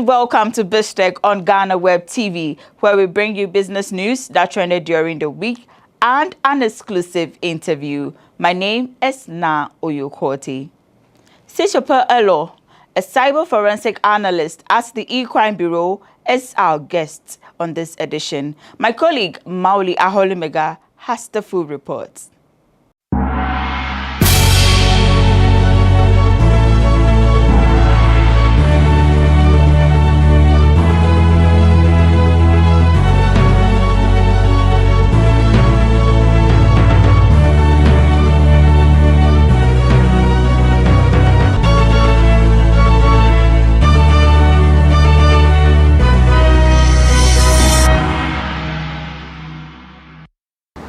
welcome to BizTech on GhanaWeb TV, where we bring you business news that trended during the week and an exclusive interview. My name is Na Oyokoti. Sitsofe Elloh, a cyber forensic analyst at the E-Crime Bureau, is our guest on this edition. My colleague Mauli Aholimega has the full report.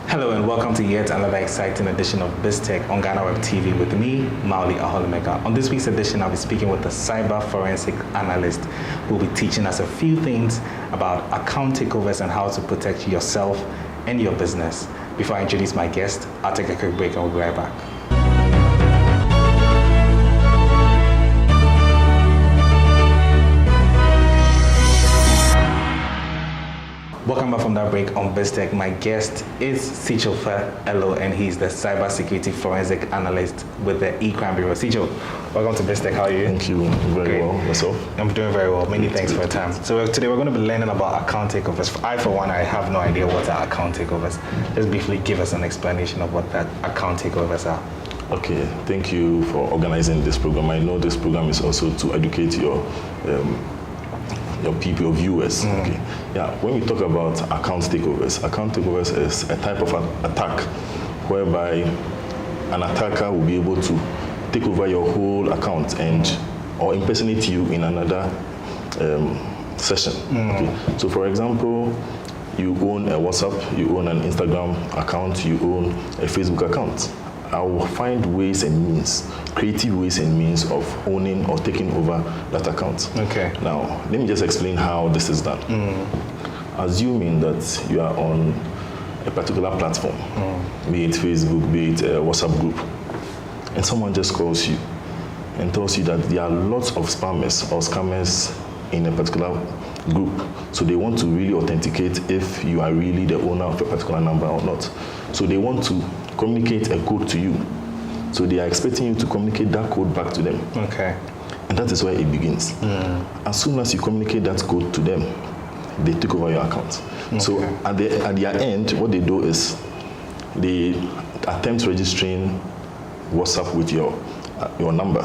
Hello and welcome to yet another exciting edition of BizTech on GhanaWeb TV with me, Mauli Aholimega. On this week's edition, I'll be speaking with a cyber forensic analyst who will be teaching us a few things about account takeovers and how to protect yourself and your business. Before I introduce my guest, I'll take a quick break and we'll be right back. Welcome back from that break on BizTech. My guest is Sitsofe Elloh, and he's the cybersecurity forensic analyst with the E-Crime Bureau. Sitso, welcome to BizTech. How are you? Thank you. Very well. Yourself? I'm doing very well. Many thanks for your time. So today we're going to be learning about account takeovers. For one, I have no idea what are account takeovers. Just briefly give us an explanation of what that account takeovers are. Okay. Thank you for organizing this program. I know this program is also to educate your people, your viewers. Okay. Yeah, when we talk about account takeovers is a type of attack whereby an attacker will be able to take over your whole account and or impersonate you in another session. Okay. So for example, you own a WhatsApp, you own an Instagram account, you own a Facebook account. I will find ways and means, creative ways and means of owning or taking over that account. Okay. Now, let me just explain how this is done. Assuming that you are on a particular platform, be it Facebook, be it a WhatsApp group, and someone just calls you and tells you that there are lots of spammers or scammers in a particular group. So they want to really authenticate if you are really the owner of a particular number or not. So they want to communicate a code to you. So they are expecting you to communicate that code back to them. Okay. And that is where it begins. As soon as you communicate that code to them, they take over your account. Okay. So at their end, what they do is they attempt registering WhatsApp with your number.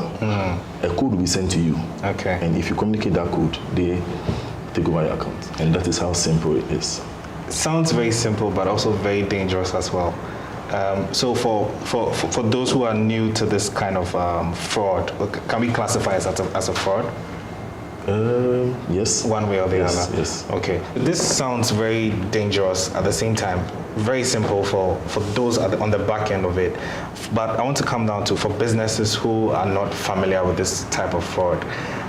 A code will be sent to you. Okay. And if you communicate that code, they take over your account. And that is how simple it is. Sounds very simple, but also very dangerous as well. So for those who are new to this kind of fraud, can we classify it as a fraud? Yes. One way or the other? Yes. Okay. This sounds very dangerous at the same time. Very simple for those on the back end of it. But I want to come down to for businesses who are not familiar with this type of fraud.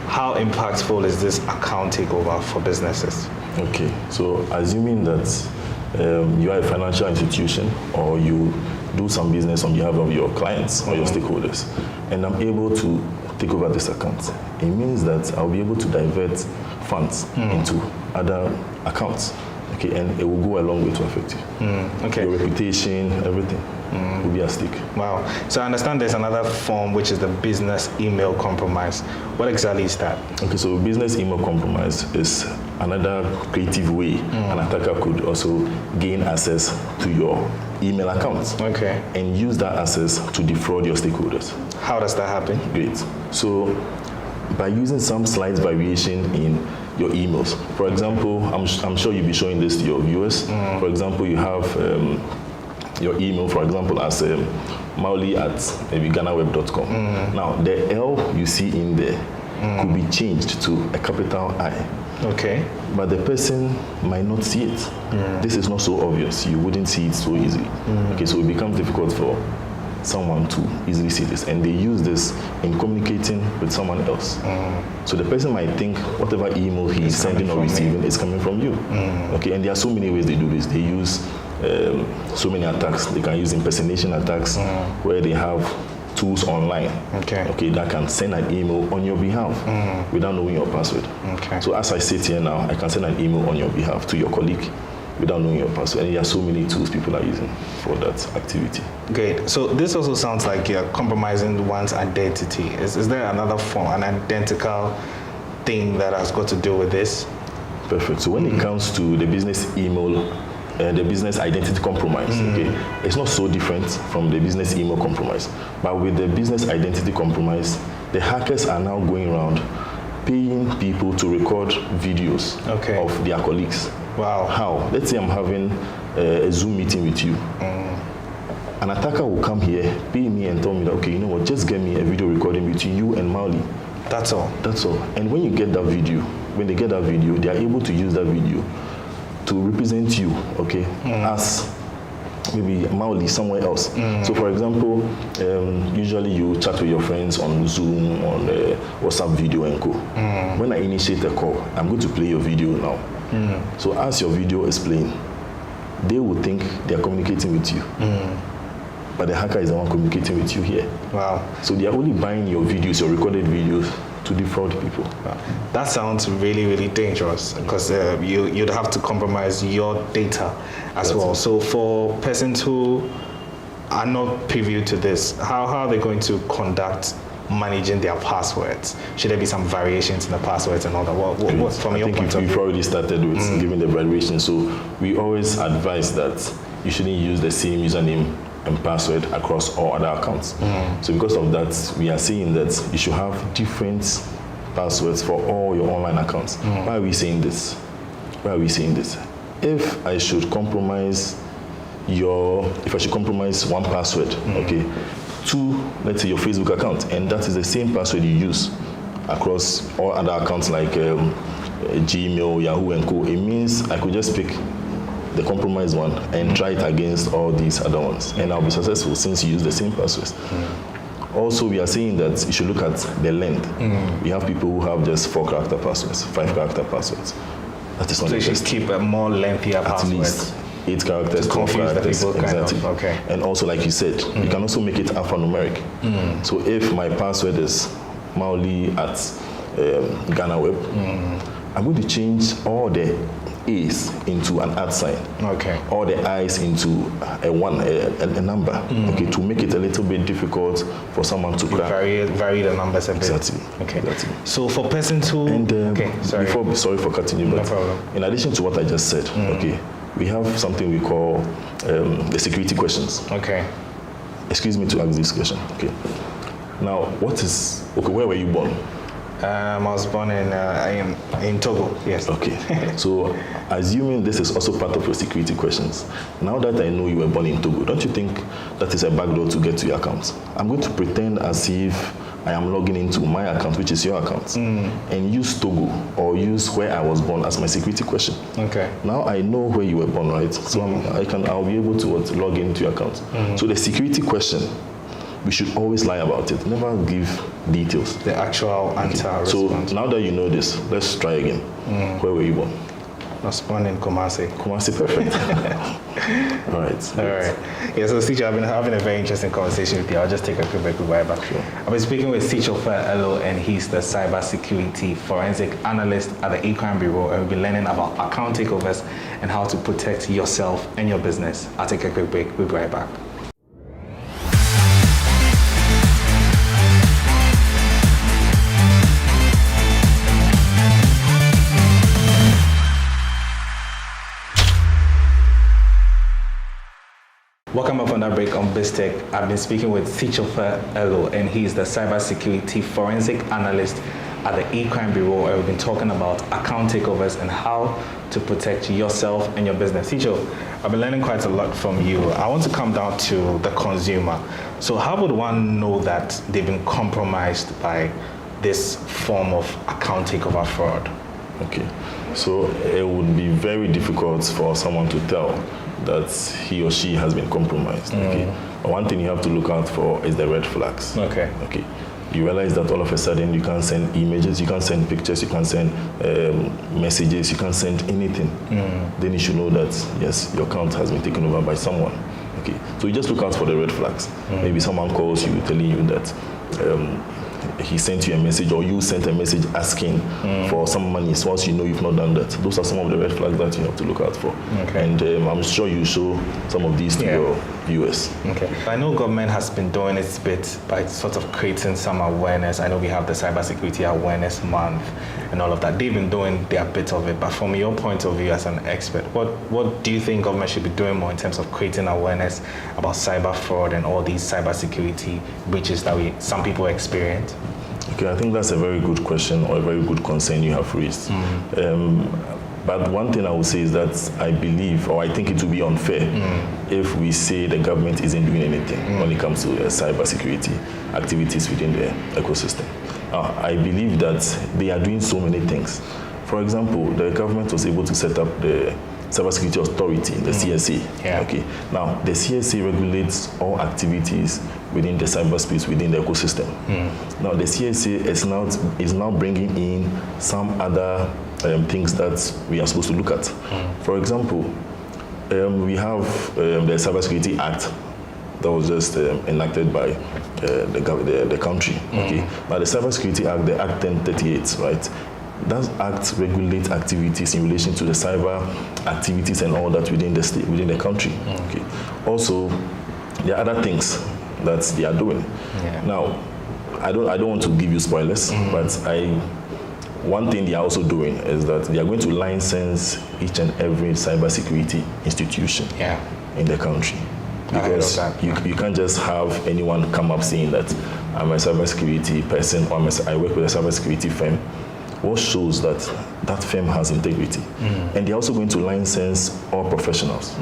How impactful is this account takeover for businesses? Okay. So assuming that you are a financial institution or you do some business on behalf of your clients or your stakeholders, and I'm able to take over this account, it means that I'll be able to divert funds into other accounts. Okay, and it will go a long way to affect you. Okay. Your reputation, everything will be at stake. Wow. So I understand there's another form which is the business email compromise. What exactly is that? Okay, so business email compromise is another creative way an attacker could also gain access to your email account. Okay. And use that access to defraud your stakeholders. How does that happen? Great. So by using some slight variation in your emails. For example, I'm sure you'll be showing this to your viewers. For example, you have your email, for example, as Mauli at maybe GhanaWeb.com. Now, the L you see in there could be changed to a capital I. Okay. But the person might not see it. This is not so obvious. You wouldn't see it so easily. Okay, so it becomes difficult for someone to easily see this, and they use this in communicating with someone else. So the person might think whatever email he is sending or receiving is coming from you. Okay, and there are so many ways they do this. They use so many attacks. They can use impersonation attacks where they have tools online. Okay, that can send an email on your behalf without knowing your password. Okay. So as I sit here now, I can send an email on your behalf to your colleague without knowing your password. And there are so many tools people are using for that activity. Great. So this also sounds like you're compromising one's identity. Is there another form, an identical thing that has got to do with this? Perfect. So when it comes to the business email, the business identity compromise, okay, it's not so different from the business email compromise. But with the business identity compromise, the hackers are now going around paying people to record videos of their colleagues. Wow. How? Let's say I'm having a Zoom meeting with you. An attacker will come here, pay me and tell me that, okay, you know what, just get me a video recording between you and Mauli. That's all. That's all. And when you get that video, when they get that video, they are able to use that video to represent you, okay, as maybe Mauli somewhere else. So for example, usually you chat with your friends on Zoom, on WhatsApp video and co. When I initiate a call, I'm going to play your video now. So as your video is playing, they will think they are communicating with you. But the hacker is the one communicating with you here. Wow. So they are only buying your videos, your recorded videos, to defraud people. Wow. That sounds really, really dangerous because you'd have to compromise your data as well. So for persons who are not privy to this, how are they going to conduct managing their passwords? Should there be some variations in the passwords and all that? What from your point of view? We've already started with giving the variation. So we always advise that you shouldn't use the same username and password across all other accounts. So because of that, we are saying that you should have different passwords for all your online accounts. Why are we saying this? Why are we saying this? If I should compromise one password, okay, to, let's say, your Facebook account, and that is the same password you use across all other accounts like Gmail, Yahoo and co, it means I could just pick the compromised one and try it against all these other ones, and I'll be successful since you use the same passwords. Also, we are saying that you should look at the length. We have people who have just 4-character passwords, 5-character passwords. That is not so you should keep a more lengthier password. At least 8 characters, 12 characters, exactly. Okay. And also, like you said, you can also make it alphanumeric. So if my password is Mauli at GhanaWeb, I'm going to change all the A's into an @ sign. Okay. All the I's into a number. Okay, to make it a little bit difficult for someone to crack. Vary the numbers a bit. Exactly. Okay. Exactly. So for persons who sorry for cutting you, but no problem. In addition to what I just said, okay, we have something we call the security questions. Okay. Excuse me to ask this question. Okay. Now, where were you born? I was born in Togo, yes. Okay. So, assuming this is also part of your security questions, now that I know you were born in Togo, don't you think that is a backdoor to get to your account? I'm going to pretend as if I am logging into my account, which is your account, and use Togo or use where I was born as my security question. Okay. Now I know where you were born, right? So I'll be able to log into your account. So the security question, we should always lie about it. Never give details. The actual answer. So now that you know this, let's try again. Where were you born? I was born in Kumasi. Kumasi, perfect. All right. All right. Yeah, so Sitsofe, I've been having a very interesting conversation with you. I'll just take a quick break. We'll be right back. Sure. I've been speaking with Sitsofe Elloh, and he's the cybersecurity forensic analyst at the E-Crime Bureau, and we've been learning about account takeovers and how to protect yourself and your business. I'll take a quick break. We'll be right back. Welcome up on that break on BizTech. I've been speaking with Sitsofe Elloh, and he's the cybersecurity forensic analyst at the E-Crime Bureau, and we've been talking about account takeovers and how to protect yourself and your business. Sitsofe, I've been learning quite a lot from you. I want to come down to the consumer. So how would one know that they've been compromised by this form of account takeover fraud? Okay. So it would be very difficult for someone to tell that he or she has been compromised. Okay. But one thing you have to look out for is the red flags. Okay. Okay. You realize that all of a sudden you can't send images, you can't send pictures, you can't send messages, you can't send anything. Then you should know that yes, your account has been taken over by someone. Okay, so you just look out for the red flags. Maybe someone calls you telling you that he sent you a message, or you sent a message asking for some money. So once you know you've not done that, those are some of the red flags that you have to look out for. Okay. And I'm sure you show some of these to your viewers. Okay. I know government has been doing its bit by sort of creating some awareness. I know we have the Cybersecurity Awareness Month and all of that. They've been doing their bit of it. But from your point of view as an expert, what do you think government should be doing more in terms of creating awareness about cyber fraud and all these cybersecurity breaches that some people experience? Okay, I think that's a very good question, or a very good concern you have raised. But one thing I would say is that I believe, or I think it would be unfair if we say the government isn't doing anything when it comes to cybersecurity activities within the ecosystem. I believe that they are doing so many things. For example, the government was able to set up the Cybersecurity Authority, the CSA. Yeah. Okay. Now, the CSA regulates all activities within the cyberspace, within the ecosystem. Now, the CSA is now bringing in some other things that we are supposed to look at. For example, we have the Cybersecurity Act that was just enacted by the country. Okay. Now, the Cybersecurity Act, the Act 1038, right? That act regulates activities in relation to the cyber activities and all that within the state, within the country. Okay. Also, there are other things that they are doing. Now, I don't want to give you spoilers, but one thing they are also doing is that they are going to license each and every cybersecurity institution in the country. Because you can't just have anyone come up saying that I'm a cybersecurity person, or I work with a cybersecurity firm. What shows that that firm has integrity. And they're also going to license all professionals.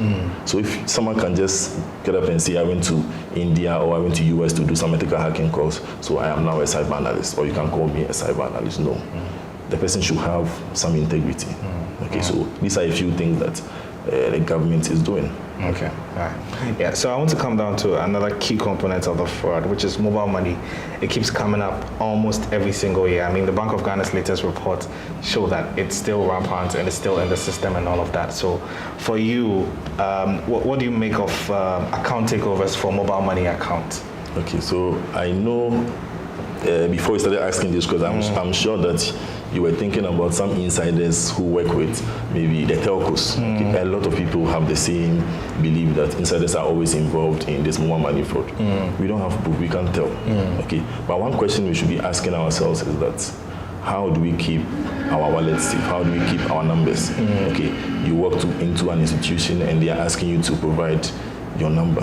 So if someone can just get up and say, I went to India or I went to US to do some ethical hacking course, so I am now a cyber analyst, or you can call me a cyber analyst. No. The person should have some integrity. Okay, so these are a few things that the government is doing. Okay. All right. Yeah. So I want to come down to another key component of the fraud, which is mobile money. It keeps coming up almost every single year. I mean, the Bank of Ghana's latest report show that it's still rampant and it's still in the system and all of that. So, for you, what do you make of account takeovers for mobile money accounts? Okay. So I know before we started asking this, because I'm sure that you were thinking about some insiders who work with maybe the telcos. Okay. A lot of people have the same belief that insiders are always involved in this mobile money fraud. We don't have proof, we can't tell. Okay. But one question we should be asking ourselves is that, how do we keep our wallets safe? How do we keep our numbers? Okay. You walk into an institution and they are asking you to provide your number.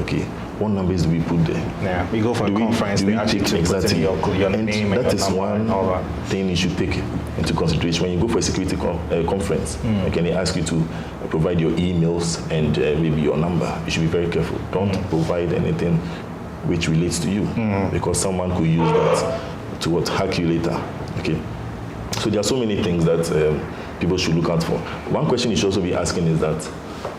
Okay. What numbers do we put there? Yeah, we go for a conference, they actually put in your name and that your is number one and all that. thing you should take into consideration. When you go for a security conference, okay, they ask you to provide your emails and maybe your number. You should be very careful. Don't provide anything which relates to you, because someone could use that to hack you later. Okay. So there are so many things that people should look out for. One question you should also be asking is that,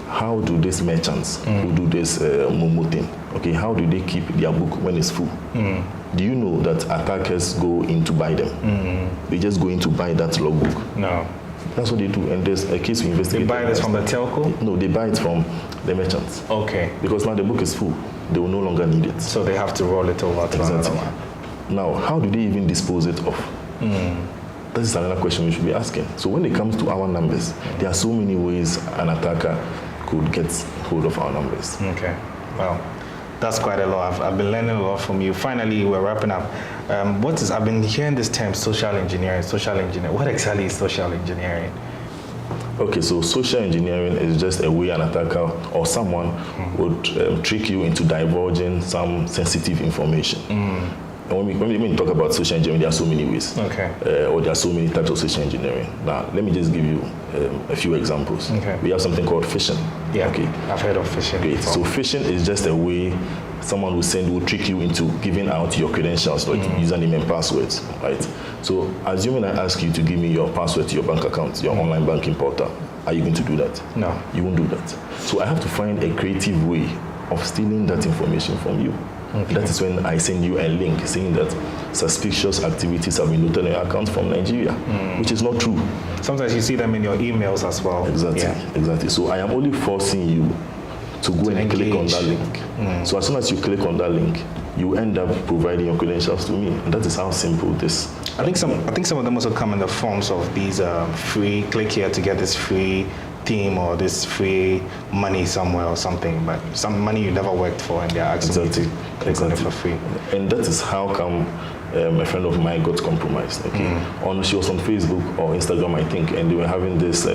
how do these merchants who do this Momo thing, okay, how do they keep their book when it's full? Do you know that attackers go in to buy them? They just go in to buy that logbook. No. That's what they do, and there's a case we investigate. They buy this from the telco? No, they buy it from the merchants. Okay. Because now the book is full, they will no longer need it. So they have to roll it over to another one. Now, how do they even dispose it of? That is another question we should be asking. So when it comes to our numbers, there are so many ways an attacker could get hold of our numbers. Okay, well, that's quite a lot. I've been learning a lot from you. Finally, we're wrapping up. I've been hearing this term, social engineering. What exactly is social engineering? Okay, so social engineering is just a way an attacker or someone would trick you into divulging some sensitive information. And when we talk about social engineering, there are so many ways. Okay. Or there are so many types of social engineering. Now, let me just give you a few examples. Okay. We have something called phishing. Yeah. Okay. I've heard of phishing. Great. Before. So phishing is just a way someone will trick you into giving out your credentials, like username and passwords, right? So, assuming I ask you to give me your password to your bank account, your online banking portal, are you going to do that? No. You won't do that. So I have to find a creative way of stealing that information from you. Okay. That is when I send you a link saying that suspicious activities have been noted in your account from Nigeria, which is not true. Sometimes you see them in your emails as well. Exactly, exactly. So I am only forcing you to go and click on that link. So as soon as you click on that link, you end up providing your credentials to me. And that is how simple this. I think some of them also come in the forms of these free, click here to get this free theme or this free money somewhere or something, but some money you never worked for, and they're asking you to click on it for free. And that is how come a friend of mine got compromised. Okay, she was on Facebook or Instagram, I think, and they were having this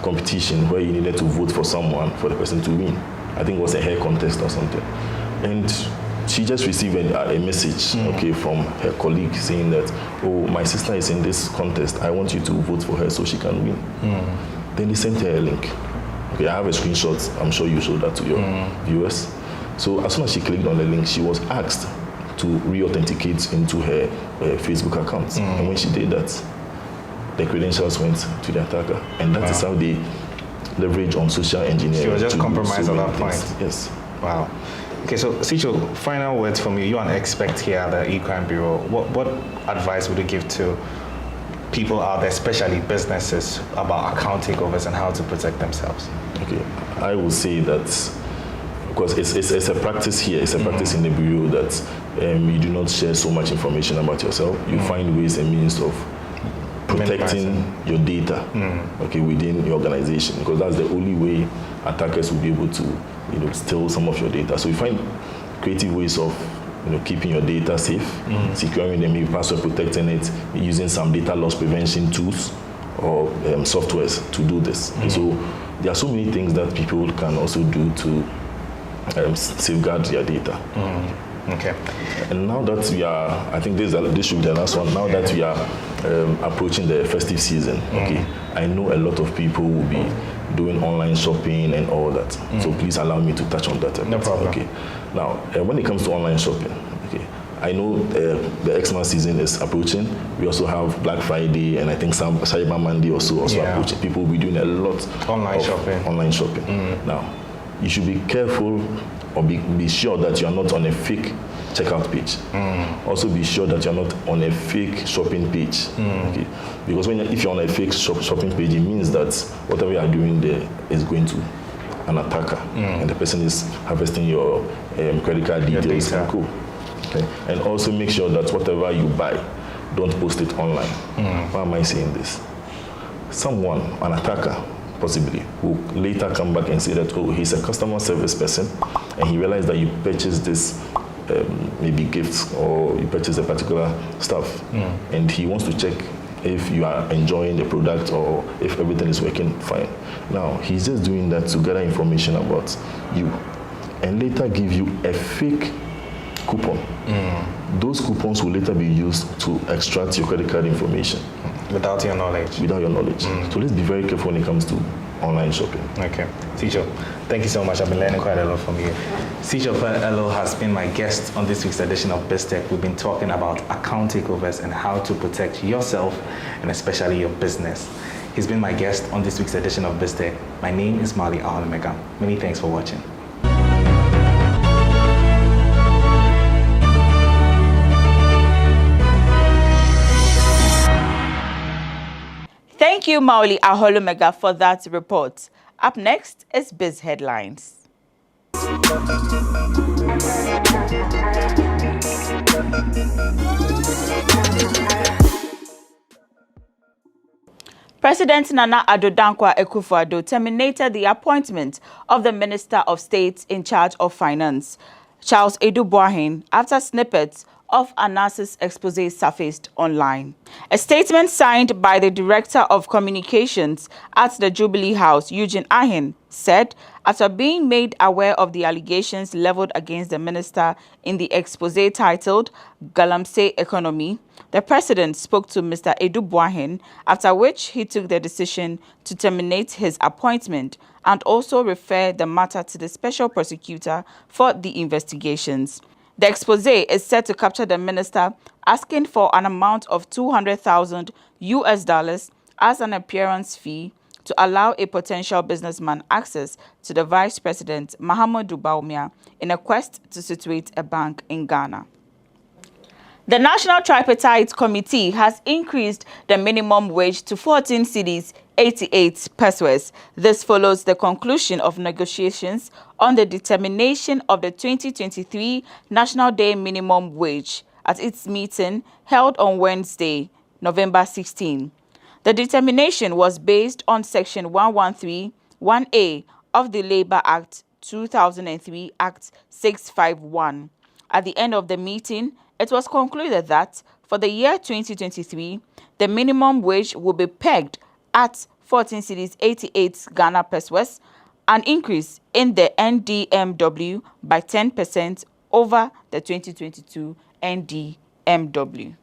competition where you needed to vote for someone for the person to win. I think it was a hair contest or something, and she just received a message, okay, from her colleague saying that, oh, my sister is in this contest. I want you to vote for her so she can win. Then they sent her a link. Okay, I have a screenshot. I'm sure you showed that to your viewers. So as soon as she clicked on the link, she was asked to re-authenticate into her Facebook account. And when she did that, the credentials went to the attacker. And that is how they leverage on social engineering. She was just compromised at that point. Yes. Wow. Okay, so Sitso, final words from you. You're an expert here at the E-Crime Bureau. What advice would you give to people out there, especially businesses, about account takeovers and how to protect themselves? Okay, I will say that, because it's a practice here, it's a practice in the Bureau that you do not share so much information about yourself. You find ways and means of protecting your data, okay, within your organization, because that's the only way attackers will be able to, steal some of your data. So you find creative ways of, keeping your data safe, securing them, maybe password protecting it, using some data loss prevention tools or softwares to do this. So there are so many things that people can also do to safeguard their data. Okay. And now that we are, I think this should be the last one. Now that we are approaching the festive season, okay, I know a lot of people will be doing online shopping and all that. So please allow me to touch on that a bit. No problem. Okay. Now, when it comes to online shopping, okay, I know the Xmas season is approaching. We also have Black Friday, and I think some Cyber Monday also approaching. People will be doing a lot online shopping. Now, you should be careful or be sure that you are not on a fake checkout page. Also be sure that you're not on a fake shopping page. Okay? Because if you're on a fake shopping page, it means that whatever you are doing there is going to an attacker, and the person is harvesting your credit card details and co. Okay? And also make sure that whatever you buy, don't post it online. Why am I saying this? Someone, an attacker, possibly, will later come back and say that, oh, he's a customer service person, and he realized that you purchased this maybe gifts or you purchased a particular stuff, and he wants to check if you are enjoying the product or if everything is working fine. Now, he's just doing that to gather information about you and later give you a fake coupon. Those coupons will later be used to extract your credit card information. Without your knowledge. Without your knowledge. So let's be very careful when it comes to online shopping. Okay. Sitso, thank you so much. I've been learning quite a lot from you. Sitsofe Elloh has been my guest on this week's edition of BizTech. We've been talking about account takeovers and how to protect yourself and especially your business. He's been my guest on this week's edition of BizTech. My name is Mali Aholemeka. Many thanks for watching. Thank you, Mauli Aholemeka, for that report. Up next is Biz Headlines. President Nana Addo Dankwa Akufo-Addo terminated the appointment of the Minister of State in charge of Finance, Charles Edu Boahen, after snippets of Anas's expose surfaced online. A statement signed by the Director of Communications at the Jubilee House, Eugene Ahin, said, after being made aware of the allegations leveled against the minister in the expose titled Galamsey Economy, the president spoke to Mr. Edu Boahen, after which he took the decision to terminate his appointment and also refer the matter to the special prosecutor for the investigations. The expose is set to capture the minister asking for an amount of $200,000 as an appearance fee to allow a potential businessman access to the Vice President, Mahamudu Bawumia, in a quest to situate a bank in Ghana. The National Tripartite Committee has increased the minimum wage to 14 cedis 88 pesos. This follows the conclusion of negotiations on the determination of the 2023 National Day Minimum Wage at its meeting held on Wednesday, November 16. The determination was based on Section 113(1)(a) of the Labour Act 2003 Act 651. At the end of the meeting, it was concluded that for the year 2023, the minimum wage will be pegged at 14 cedis 88 Ghana pesos, an increase in the NDMW by 10% over the 2022 NDMW.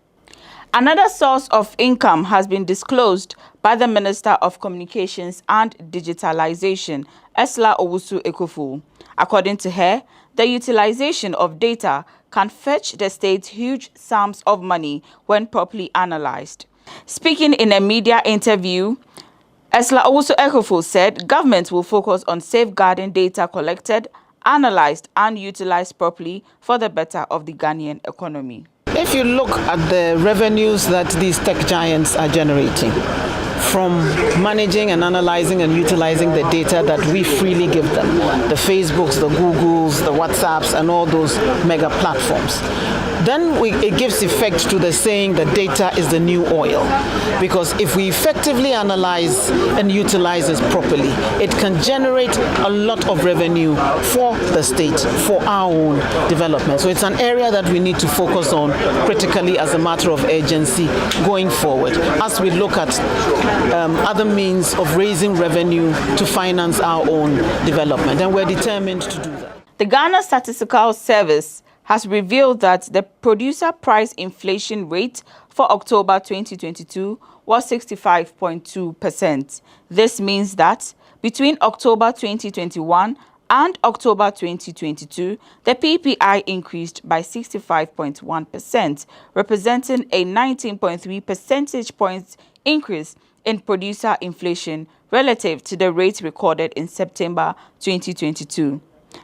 Another source of income has been disclosed by the Minister of Communications and Digitalization, Esla Owusu Ekofu. According to her, the utilization of data can fetch the state huge sums of money when properly analyzed. Speaking in a media interview, Esla Owusu Ekofu said government will focus on safeguarding data collected, analyzed and utilized properly for the better of the Ghanaian economy. If you look at the revenues that these tech giants are generating from managing and analyzing and utilizing the data that we freely give them, the Facebooks, the Googles, the WhatsApps, and all those mega platforms, then it gives effect to the saying that data is the new oil. Because if we effectively analyze and utilize it properly, it can generate a lot of revenue for the state, for our own development. So it's an area that we need to focus on critically as a matter of urgency going forward, as we look at other means of raising revenue to finance our own development. And we're determined to do that. The Ghana Statistical Service has revealed that the producer price inflation rate for October 2022 was 65.2%. This means that between October 2021 and October 2022, the PPI increased by 65.1%, representing a 19.3 percentage points increase in producer inflation relative to the rate recorded in September 2022.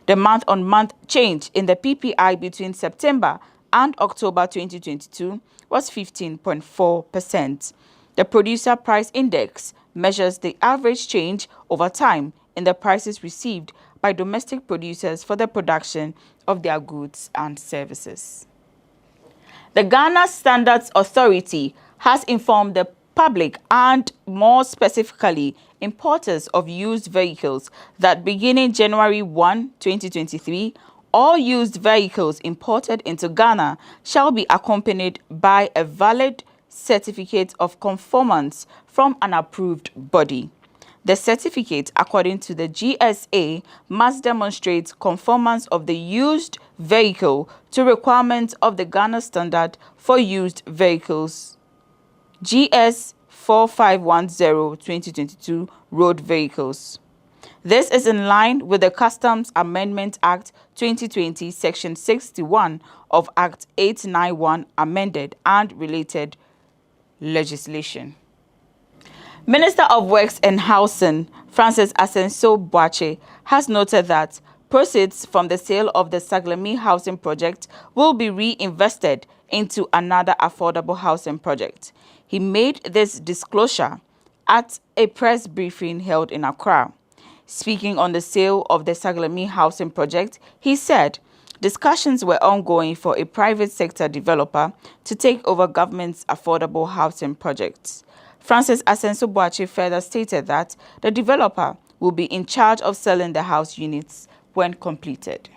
The month-on-month change in the PPI between September and October 2022 was 15.4%. The Producer Price Index measures the average change over time in the prices received by domestic producers for the production of their goods and services. The Ghana Standards Authority has informed the public and more specifically importers of used vehicles that beginning January 1, 2023, all used vehicles imported into Ghana shall be accompanied by a valid certificate of conformance from an approved body. The certificate, according to the GSA, must demonstrate conformance of the used vehicle to requirements of the Ghana Standard for Used Vehicles, GS 4510-2022 road vehicles. This is in line with the Customs Amendment Act 2020, Section 61 of Act 891 amended and related legislation. Minister of Works and Housing, Francis Asensio Boakye, has noted that proceeds from the sale of the Saglemi housing project will be reinvested into another affordable housing project. He made this disclosure at a press briefing held in Accra. Speaking on the sale of the Saglemi housing project, he said discussions were ongoing for a private sector developer to take over government's affordable housing projects. Francis Asensio Boakye further stated that the developer will be in charge of selling the house units when completed.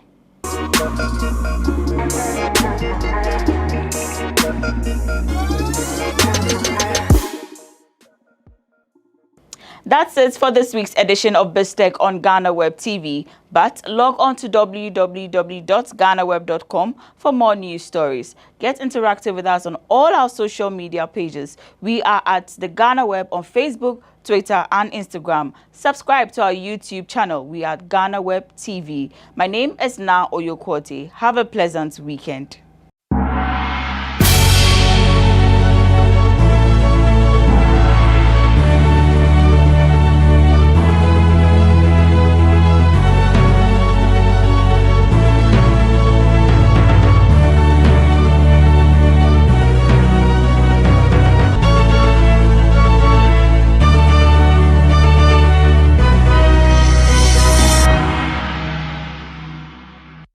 That's it for this week's edition of BizTech on GhanaWeb TV. But log on to www.ghanaweb.com for more news stories. Get interactive with us on all our social media pages. We are at the GhanaWeb on Facebook, Twitter, and Instagram. Subscribe to our YouTube channel. We are at GhanaWeb TV. My name is Na Oyokote. Have a pleasant weekend.